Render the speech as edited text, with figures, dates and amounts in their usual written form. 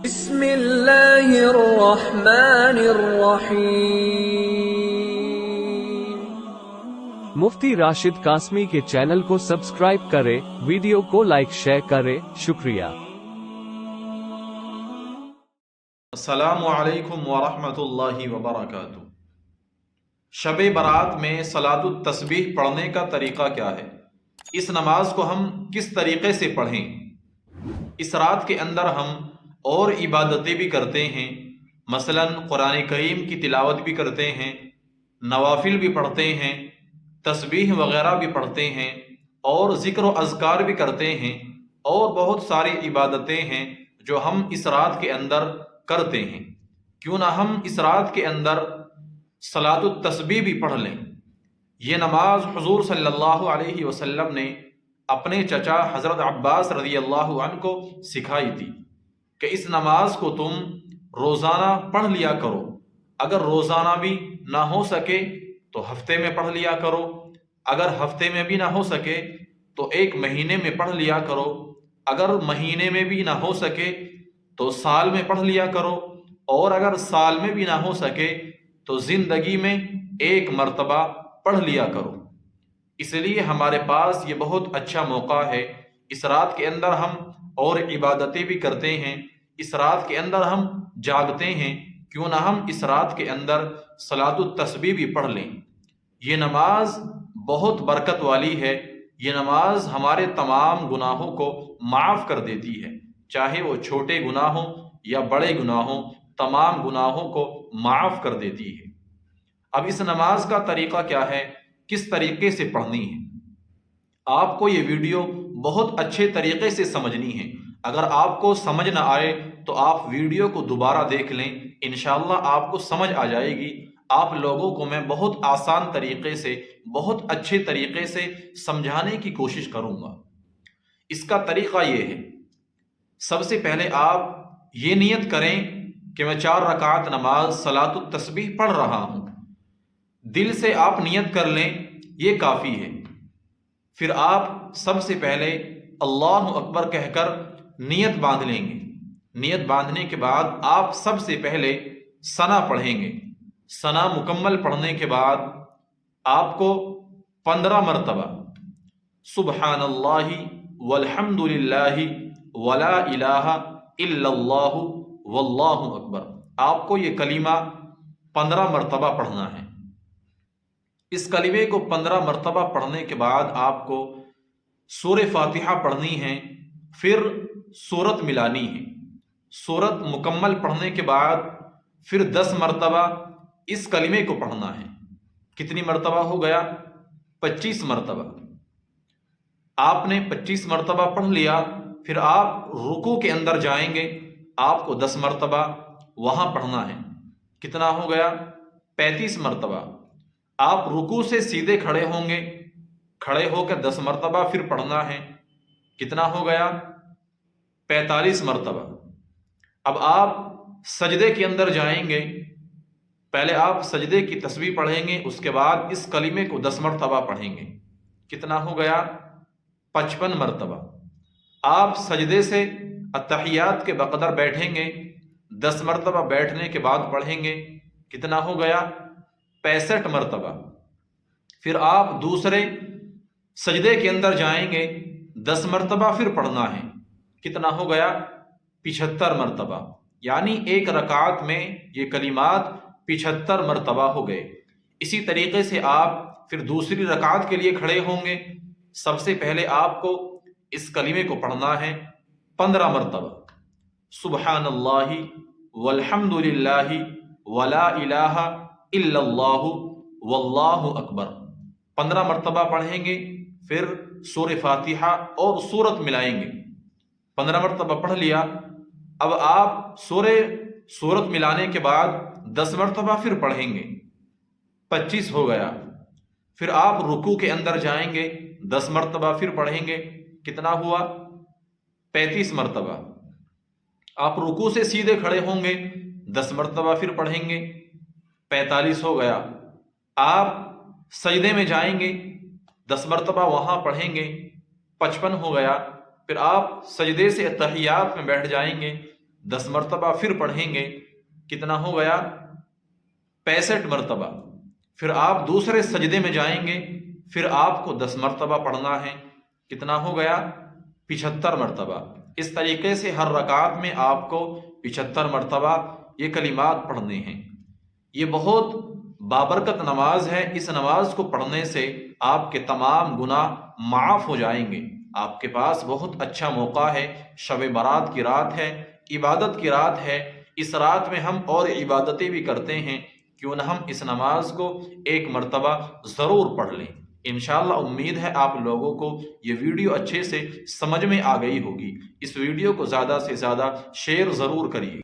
بسم اللہ الرحمن الرحیم۔ مفتی راشد قاسمی کے چینل کو سبسکرائب کریں، ویڈیو کو لائک شیئر کریں، شکریہ۔ السلام علیکم ورحمۃ اللہ وبرکاتہ۔ شب برات میں صلاۃ التسبیح پڑھنے کا طریقہ کیا ہے؟ اس نماز کو ہم کس طریقے سے پڑھیں؟ اس رات کے اندر ہم اور عبادتیں بھی کرتے ہیں، مثلا قرآن کریم کی تلاوت بھی کرتے ہیں، نوافل بھی پڑھتے ہیں، تسبیح وغیرہ بھی پڑھتے ہیں، اور ذکر و اذکار بھی کرتے ہیں، اور بہت ساری عبادتیں ہیں جو ہم اس رات کے اندر کرتے ہیں۔ کیوں نہ ہم اس رات کے اندر صلاۃ التسبیح بھی پڑھ لیں؟ یہ نماز حضور صلی اللہ علیہ وسلم نے اپنے چچا حضرت عباس رضی اللہ عنہ کو سکھائی تھی کہ اس نماز کو تم روزانہ پڑھ لیا کرو، اگر روزانہ بھی نہ ہو سکے تو ہفتے میں پڑھ لیا کرو، اگر ہفتے میں بھی نہ ہو سکے تو ایک مہینے میں پڑھ لیا کرو، اگر مہینے میں بھی نہ ہو سکے تو سال میں پڑھ لیا کرو، اور اگر سال میں بھی نہ ہو سکے تو زندگی میں ایک مرتبہ پڑھ لیا کرو۔ اس لیے ہمارے پاس یہ بہت اچھا موقع ہے، اس رات کے اندر ہم اور عبادتیں بھی کرتے ہیں، اس رات کے اندر ہم جاگتے ہیں، کیوں نہ ہم اس رات کے اندر صلاۃ التسبیح بھی پڑھ لیں۔ یہ نماز بہت برکت والی ہے، یہ نماز ہمارے تمام گناہوں کو معاف کر دیتی ہے، چاہے وہ چھوٹے گناہ ہوں یا بڑے گناہ ہوں، تمام گناہوں کو معاف کر دیتی ہے۔ اب اس نماز کا طریقہ کیا ہے، کس طریقے سے پڑھنی ہے؟ آپ کو یہ ویڈیو بہت اچھے طریقے سے سمجھنی ہے۔ اگر آپ کو سمجھ نہ آئے تو آپ ویڈیو کو دوبارہ دیکھ لیں، انشاءاللہ آپ کو سمجھ آ جائے گی۔ آپ لوگوں کو میں بہت آسان طریقے سے، بہت اچھے طریقے سے سمجھانے کی کوشش کروں گا۔ اس کا طریقہ یہ ہے، سب سے پہلے آپ یہ نیت کریں کہ میں 4 رکعت نماز صلاۃ التسبیح پڑھ رہا ہوں۔ دل سے آپ نیت کر لیں، یہ کافی ہے۔ پھر آپ سب سے پہلے اللہ اکبر کہہ کر نیت باندھ لیں گے۔ نیت باندھنے کے بعد آپ سب سے پہلے ثنا پڑھیں گے۔ ثنا مکمل پڑھنے کے بعد آپ کو 15 مرتبہ سبحان اللہ والحمد للہ ولا الہ الا اللہ واللہ اکبر، آپ کو یہ کلمہ 15 مرتبہ پڑھنا ہے۔ اس کلمے کو 15 مرتبہ پڑھنے کے بعد آپ کو سورہ فاتحہ پڑھنی ہے، پھر سورت ملانی ہے۔ سورت مکمل پڑھنے کے بعد پھر 10 مرتبہ اس کلمے کو پڑھنا ہے۔ کتنی مرتبہ ہو گیا؟ 25 مرتبہ۔ آپ نے 25 مرتبہ پڑھ لیا، پھر آپ رکوع کے اندر جائیں گے، آپ کو 10 مرتبہ وہاں پڑھنا ہے۔ کتنا ہو گیا؟ 35 مرتبہ۔ آپ رکوع سے سیدھے کھڑے ہوں گے، کھڑے ہو کے 10 مرتبہ پھر پڑھنا ہے۔ کتنا ہو گیا؟ 45 مرتبہ۔ اب آپ سجدے کے اندر جائیں گے، پہلے آپ سجدے کی تسبیح پڑھیں گے، اس کے بعد اس کلمے کو 10 مرتبہ پڑھیں گے۔ کتنا ہو گیا؟ 55 مرتبہ۔ آپ سجدے سے اتحیات کے بقدر بیٹھیں گے، 10 مرتبہ بیٹھنے کے بعد پڑھیں گے۔ کتنا ہو گیا؟ 65 مرتبہ۔ پھر آپ دوسرے سجدے کے اندر جائیں گے، 10 مرتبہ پھر پڑھنا ہے۔ کتنا ہو گیا؟ 75 مرتبہ۔ یعنی ایک رکعت میں یہ کلمات 75 مرتبہ ہو گئے۔ اسی طریقے سے آپ پھر دوسری رکعت کے لیے کھڑے ہوں گے، سب سے پہلے آپ کو اس کلمے کو پڑھنا ہے 15 مرتبہ، سبحان اللہ والحمد للہ ولا الہ الا اللہ واللہ اکبر۔ 15 مرتبہ پڑھیں گے، پھر سورہ فاتحہ اور سورت ملائیں گے۔ 15 مرتبہ پڑھ لیا، اب آپ سورت ملانے کے بعد 10 مرتبہ پھر پڑھیں گے، 25 ہو گیا۔ پھر آپ رکوع کے اندر جائیں گے، 10 مرتبہ پھر پڑھیں گے۔ کتنا ہوا؟ 35 مرتبہ۔ آپ رکوع سے سیدھے کھڑے ہوں گے، 10 مرتبہ پھر پڑھیں گے، 45 ہو گیا۔ آپ سجدے میں جائیں گے، 10 مرتبہ وہاں پڑھیں گے، 55 ہو گیا۔ پھر آپ سجدے سے اتحیات میں بیٹھ جائیں گے، 10 مرتبہ پھر پڑھیں گے، کتنا ہو گیا؟ 65 مرتبہ۔ پھر آپ دوسرے سجدے میں جائیں گے، پھر آپ کو 10 مرتبہ پڑھنا ہے، کتنا ہو گیا؟ 75 مرتبہ۔ اس طریقے سے ہر رکعت میں آپ کو 75 مرتبہ یہ کلمات پڑھنے ہیں۔ یہ بہت بابرکت نماز ہے۔ اس نماز کو پڑھنے سے آپ کے تمام گناہ معاف ہو جائیں گے۔ آپ کے پاس بہت اچھا موقع ہے، شب برات کی رات ہے، عبادت کی رات ہے۔ اس رات میں ہم اور عبادتیں بھی کرتے ہیں، کیوں نہ ہم اس نماز کو ایک مرتبہ ضرور پڑھ لیں۔ انشاءاللہ امید ہے آپ لوگوں کو یہ ویڈیو اچھے سے سمجھ میں آ گئی ہوگی۔ اس ویڈیو کو زیادہ سے زیادہ شیئر ضرور کریے۔